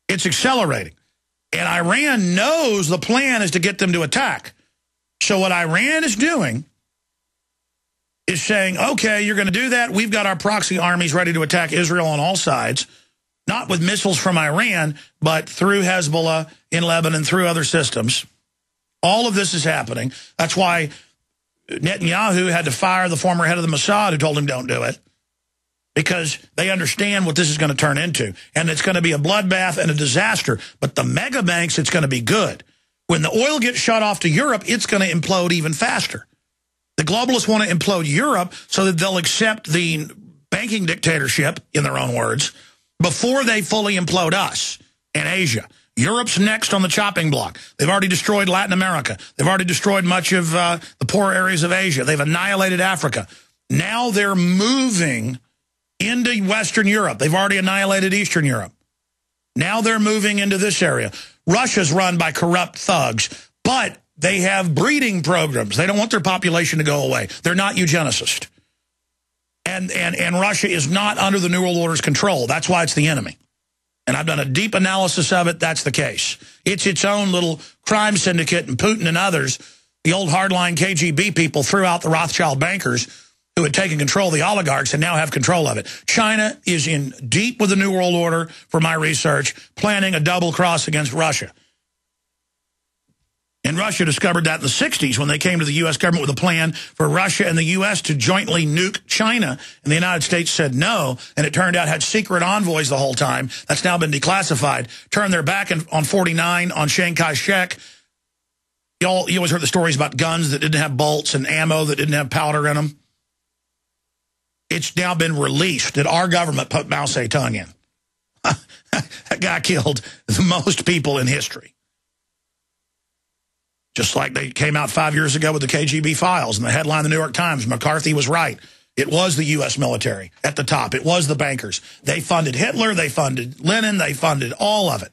It's accelerating. And Iran knows the plan is to get them to attack. So what Iran is doing is saying, okay, you're going to do that. We've got our proxy armies ready to attack Israel on all sides, not with missiles from Iran, but through Hezbollah in Lebanon, through other systems. All of this is happening. That's why Netanyahu had to fire the former head of the Mossad who told him don't do it, because they understand what this is going to turn into. And it's going to be a bloodbath and a disaster. But the mega banks, it's going to be good. When the oil gets shut off to Europe, it's going to implode even faster. The globalists want to implode Europe so that they'll accept the banking dictatorship, in their own words, before they fully implode us and Asia. Europe's next on the chopping block. They've already destroyed Latin America. They've already destroyed much of the poor areas of Asia. They've annihilated Africa. Now they're moving into Western Europe. They've already annihilated Eastern Europe. Now they're moving into this area. Russia's run by corrupt thugs, but they have breeding programs. They don't want their population to go away. They're not eugenicists. And Russia is not under the New World Order's control. That's why it's the enemy. And I've done a deep analysis of it. That's the case. It's its own little crime syndicate, and Putin and others, the old hardline KGB people, threw out the Rothschild bankers who had taken control of the oligarchs and now have control of it. China is in deep with the New World Order, for my research, planning a double cross against Russia. And Russia discovered that in the 60s when they came to the U.S. government with a plan for Russia and the U.S. to jointly nuke China. And the United States said no, and it turned out had secret envoys the whole time. That's now been declassified. Turned their back on 49, on Chiang Kai-shek. You always heard the stories about guns that didn't have bolts and ammo that didn't have powder in them. It's now been released that our government put Mao Zedong in. That guy killed the most people in history. Just like they came out 5 years ago with the KGB files and the headline in the New York Times, McCarthy was right. It was the U.S. military at the top. It was the bankers. They funded Hitler. They funded Lenin. They funded all of it.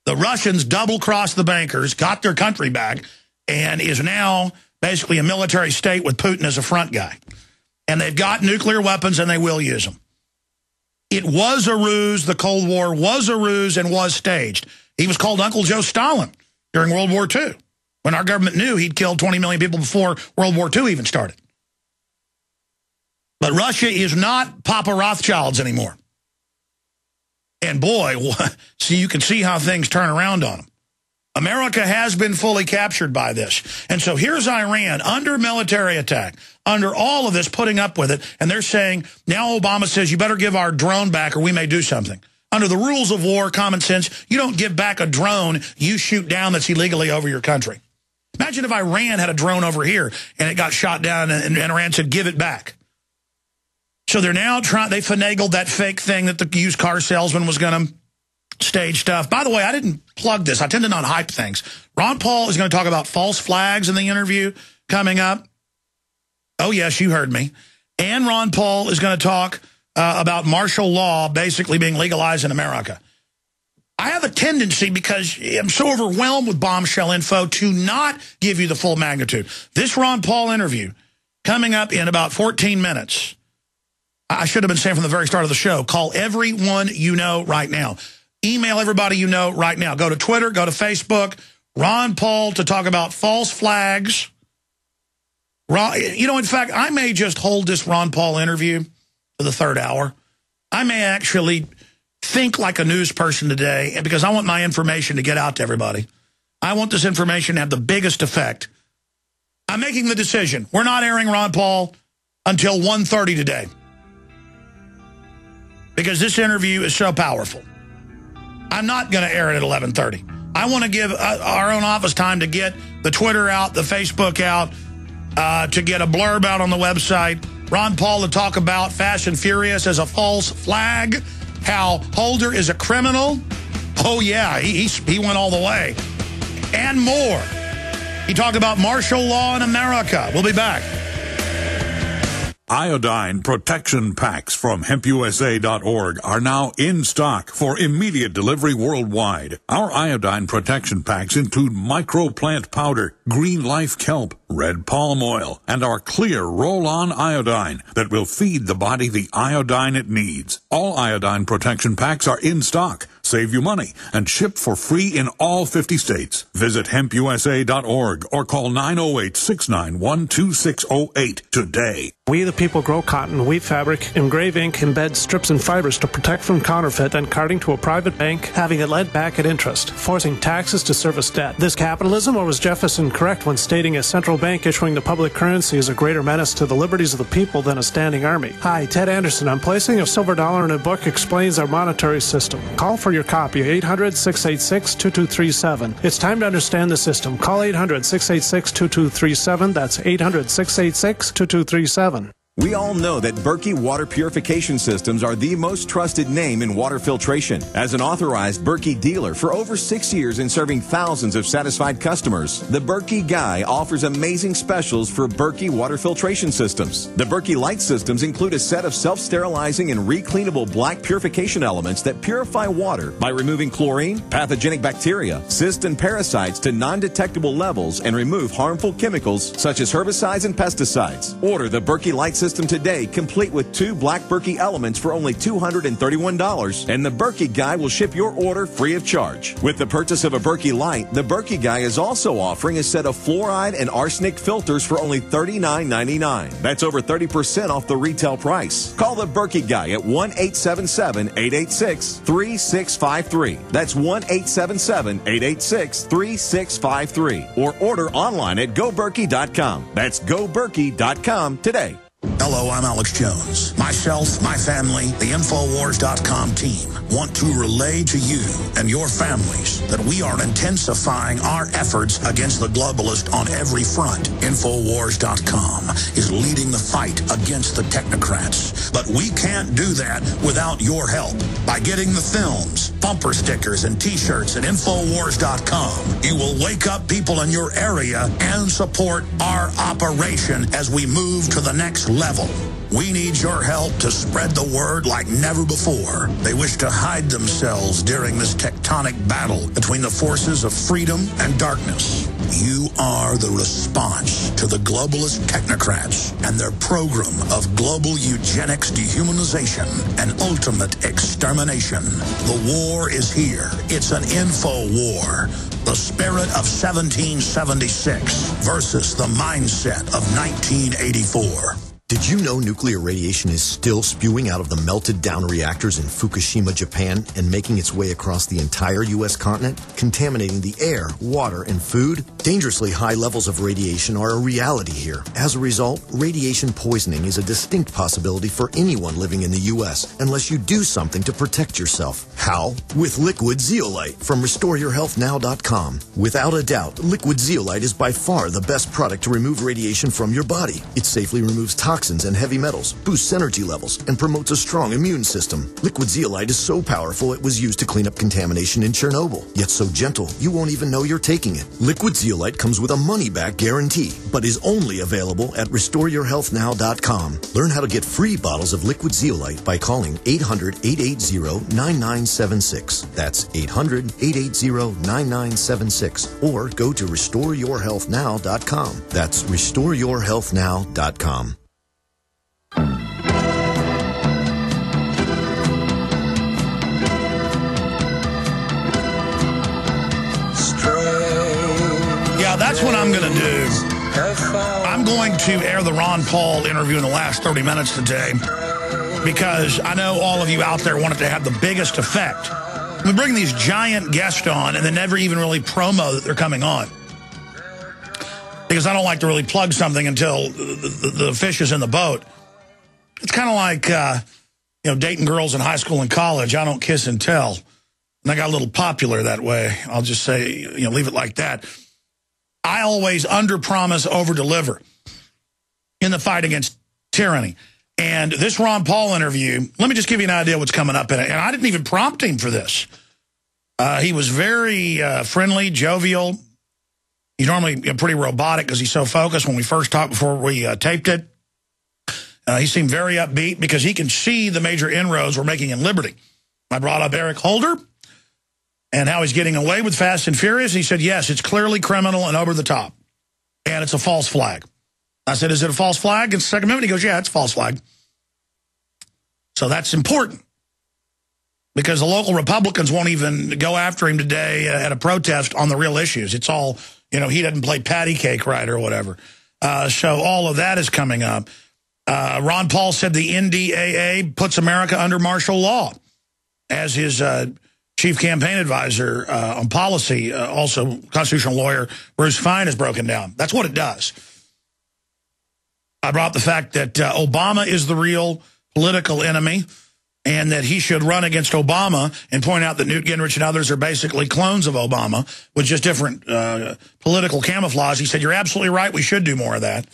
The Russians double-crossed the bankers, got their country back, and is now basically a military state with Putin as a front guy. And they've got nuclear weapons, and they will use them. It was a ruse. The Cold War was a ruse and was staged. He was called Uncle Joe Stalin during World War II, when our government knew he'd killed 20 million people before World War II even started. But Russia is not Papa Rothschilds anymore. And boy, so you can see how things turn around on them. America has been fully captured by this. And so here's Iran under military attack, under all of this, putting up with it. And they're saying, now Obama says, you better give our drone back or we may do something. Under the rules of war, common sense, you don't give back a drone you shoot down that's illegally over your country. Imagine if Iran had a drone over here and it got shot down and Iran said, give it back. So they're now trying, they finagled that fake thing that the used car salesman was going to stage stuff. By the way, I didn't plug this. I tend to not hype things. Ron Paul is going to talk about false flags in the interview coming up. Oh, yes, you heard me. And Ron Paul is going to talk about martial law basically being legalized in America. I have a tendency, because I'm so overwhelmed with bombshell info, to not give you the full magnitude. This Ron Paul interview coming up in about 14 minutes. I should have been saying from the very start of the show, call everyone you know right now. Email everybody you know right now. Go to Twitter, go to Facebook. Ron Paul to talk about false flags. You know, in fact, I may just hold this Ron Paul interview for the third hour. I may actually think like a news person today, because I want my information to get out to everybody. I want this information to have the biggest effect. I'm making the decision. We're not airing Ron Paul until 1:30 today, because this interview is so powerful. I'm not going to air it at 11:30. I want to give our own office time to get the Twitter out, the Facebook out, to get a blurb out on the website. Ron Paul to talk about Fast and Furious as a false flag, how Holder is a criminal. Oh, yeah, he went all the way. And more. He talked about martial law in America. We'll be back. Iodine protection packs from hempusa.org are now in stock for immediate delivery worldwide. Our iodine protection packs include microplant powder, green life kelp, red palm oil, and our clear roll-on iodine that will feed the body the iodine it needs. All iodine protection packs are in stock, save you money, and ship for free in all 50 states. Visit hempusa.org or call 908-691-2608 today. We the people grow cotton, weave fabric, engrave ink, embed strips and fibers to protect from counterfeit, and carting to a private bank, having it lent back at interest, forcing taxes to service debt. This capitalism, or was Jefferson correct when stating a central bank issuing the public currency is a greater menace to the liberties of the people than a standing army? Hi, Ted Anderson. I'm placing a silver dollar in a book explains our monetary system. Call for your copy, 800-686-2237. It's time to understand the system. Call 800-686-2237. That's 800-686-2237. We all know that Berkey water purification systems are the most trusted name in water filtration. As an authorized Berkey dealer for over 6 years and serving thousands of satisfied customers, the Berkey Guy offers amazing specials for Berkey water filtration systems. The Berkey Light systems include a set of self-sterilizing and recleanable black purification elements that purify water by removing chlorine, pathogenic bacteria, cysts, and parasites to non-detectable levels and remove harmful chemicals such as herbicides and pesticides. Order the Berkey Light system today, complete with 2 black Berkey elements for only $231, and the Berkey Guy will ship your order free of charge. With the purchase of a Berkey Light, the Berkey Guy is also offering a set of fluoride and arsenic filters for only $39.99. That's over 30% off the retail price. Call the Berkey Guy at 1-877-886-3653. That's 1-877-886-3653. Or order online at goberkey.com. That's goberkey.com today. Hello, I'm Alex Jones. Myself, my family, the Infowars.com team want to relay to you and your families that we are intensifying our efforts against the globalist on every front. Infowars.com is leading the fight against the technocrats. But we can't do that without your help. By getting the films, bumper stickers, and T-shirts at Infowars.com, you will wake up people in your area and support our operation as we move to the next level. We need your help to spread the word like never before. They wish to hide themselves during this tectonic battle between the forces of freedom and darkness. You are the response to the globalist technocrats and their program of global eugenics, dehumanization, and ultimate extermination. The war is here. It's an info war. The spirit of 1776 versus the mindset of 1984. Did you know nuclear radiation is still spewing out of the melted down reactors in Fukushima, Japan, and making its way across the entire U.S. continent, contaminating the air, water, and food? Dangerously high levels of radiation are a reality here. As a result, radiation poisoning is a distinct possibility for anyone living in the U.S. unless you do something to protect yourself. How? With liquid zeolite from RestoreYourHealthNow.com. Without a doubt, liquid zeolite is by far the best product to remove radiation from your body. It safely removes toxins and heavy metals, boosts energy levels, and promotes a strong immune system. Liquid zeolite is so powerful it was used to clean up contamination in Chernobyl, yet so gentle you won't even know you're taking it. Liquid zeolite comes with a money-back guarantee, but is only available at RestoreYourHealthNow.com. Learn how to get free bottles of liquid zeolite by calling 800-880-9976. That's 800-880-9976. Or go to RestoreYourHealthNow.com. That's RestoreYourHealthNow.com. Yeah, that's what I'm going to do. I'm going to air the Ron Paul interview in the last 30 minutes today because I know all of you out there want it to have the biggest effect. We bring these giant guests on and they never even really promo that they're coming on. Because I don't like to really plug something until the fish is in the boat. It's kind of like, dating girls in high school and college. I don't kiss and tell. And I got a little popular that way. I'll just say, leave it like that. I always under-promise, over-deliver in the fight against tyranny. And this Ron Paul interview, let me just give you an idea what's coming up in it. And I didn't even prompt him for this. He was very friendly, jovial. He's normally pretty robotic because he's so focused. When we first talked before we taped it, he seemed very upbeat because he can see the major inroads we're making in liberty. I brought up Eric Holder and how he's getting away with Fast and Furious. He said, yes, it's clearly criminal and over the top. And it's a false flag. I said, is it a false flag? It's the Second Amendment. He goes, yeah, it's a false flag. So that's important. because the local Republicans won't even go after him today at a protest on the real issues. It's all, you know, he doesn't play patty cake right or whatever. So all of that is coming up. Ron Paul said the NDAA puts America under martial law, as his chief campaign advisor on policy, also constitutional lawyer Bruce Fein has broken down. That's what it does. I brought up the fact that Obama is the real political enemy and that he should run against Obama, and point out that Newt Gingrich and others are basically clones of Obama with just different political camouflage. He said, you're absolutely right. We should do more of that.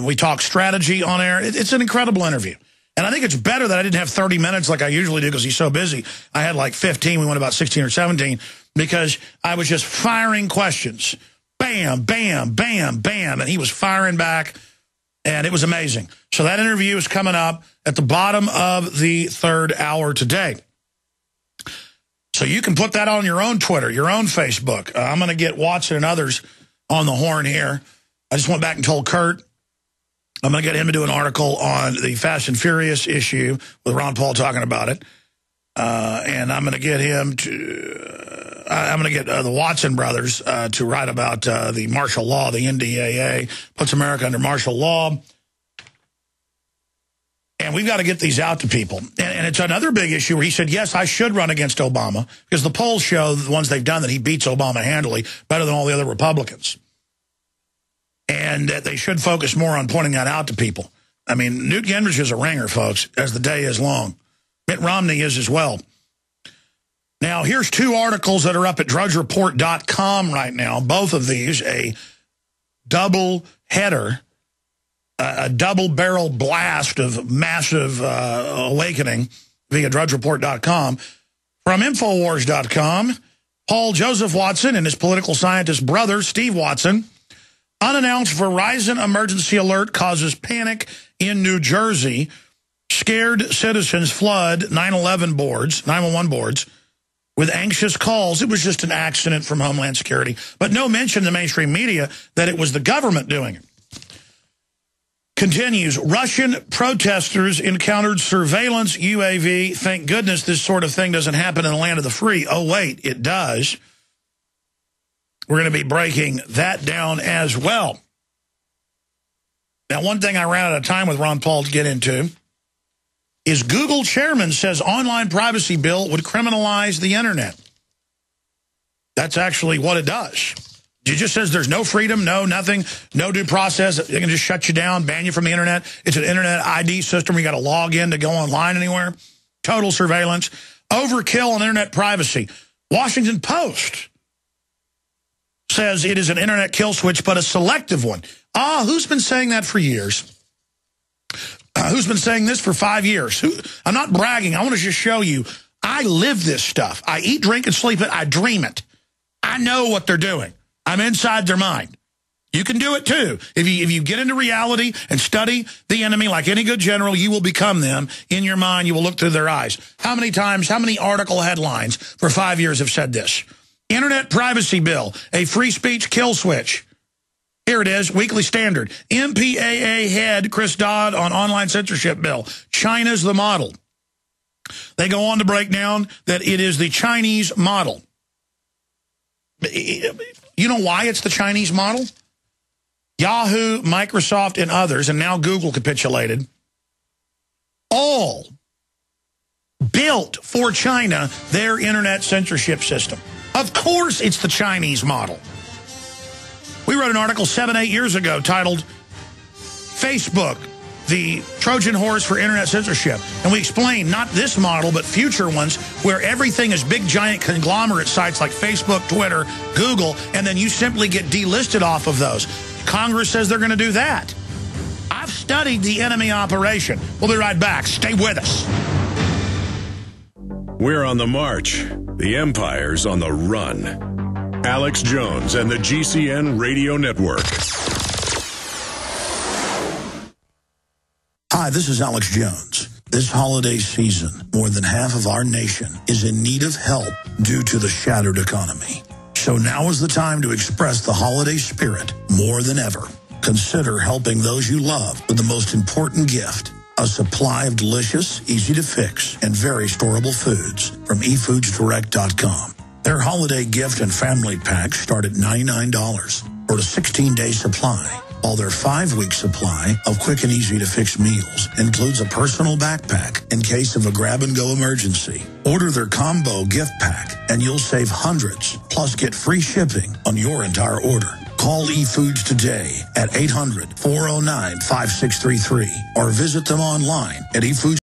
We talk strategy on air. It's an incredible interview. And I think it's better that I didn't have 30 minutes like I usually do because he's so busy. I had like 15. We went about 16 or 17 because I was just firing questions. Bam, bam, bam, bam. And he was firing back. And it was amazing. So that interview is coming up at the bottom of the third hour today. So you can put that on your own Twitter, your own Facebook. I'm going to get Watson and others on the horn here. I just went back and told Kurt I'm going to get him to do an article on the Fast and Furious issue with Ron Paul talking about it. And I'm going to get him to, I'm going to get the Watson brothers to write about the martial law, the NDAA, puts America under martial law. And we've got to get these out to people. And it's another big issue where he said, yes, I should run against Obama, because the polls show, the ones they've done, that he beats Obama handily, better than all the other Republicans. And that they should focus more on pointing that out to people. I mean, Newt Gingrich is a ringer, folks, as the day is long. Mitt Romney is as well. Now, here's two articles that are up at drudgereport.com right now. Both of these, a double header, a double-barrel blast of massive awakening via drudgereport.com. From Infowars.com, Paul Joseph Watson and his political scientist brother, Steve Watson, unannounced Verizon emergency alert causes panic in New Jersey. Scared citizens flood 911 boards with anxious calls. It was just an accident from Homeland Security, but no mention in the mainstream media that it was the government doing it. Continues, Russian protesters encountered surveillance UAV. Thank goodness this sort of thing doesn't happen in the land of the free. Oh, wait, it does. We're going to be breaking that down as well. Now, one thing I ran out of time with Ron Paul to get into is Google chairman says online privacy bill would criminalize the internet. That's actually what it does. It just says there's no freedom, no nothing, no due process. They can just shut you down, ban you from the internet. It's an internet ID system where you got to log in to go online anywhere. Total surveillance. Overkill on internet privacy. Washington Post says it is an internet kill switch, but a selective one. Who's been saying that for years? Who's been saying this for 5 years? I'm not bragging. I want to just show you. I live this stuff. I eat, drink, and sleep it. I dream it. I know what they're doing. I'm inside their mind. You can do it too. If you get into reality and study the enemy like any good general, you will become them. In your mind, you will look through their eyes. How many times, how many article headlines for 5 years have said this? Internet privacy bill, a free speech kill switch. Here it is, Weekly Standard. MPAA head Chris Dodd on online censorship bill. China's the model. They go on to break down that it is the Chinese model. You know why it's the Chinese model? Yahoo, Microsoft, and others, and now Google capitulated, all built for China their internet censorship system. Of course it's the Chinese model. We wrote an article 7-8 years ago titled Facebook, the Trojan horse for internet censorship. And we explained not this model, but future ones where everything is big, giant conglomerate sites like Facebook, Twitter, Google, and then you simply get delisted off of those. Congress says they're going to do that. I've studied the enemy operation. We'll be right back. Stay with us. We're on the march. The empire's on the run. Alex Jones and the GCN Radio Network. Hi, this is Alex Jones. This holiday season, more than half of our nation is in need of help due to the shattered economy. So now is the time to express the holiday spirit more than ever. Consider helping those you love with the most important gift, a supply of delicious, easy-to-fix, and very storable foods from efoodsdirect.com. Their holiday gift and family packs start at $99 for a 16-day supply, while their 5-week supply of quick and easy-to-fix meals includes a personal backpack in case of a grab-and-go emergency. Order their combo gift pack, and you'll save hundreds, plus get free shipping on your entire order. Call eFoods today at 800-409-5633 or visit them online at eFoods.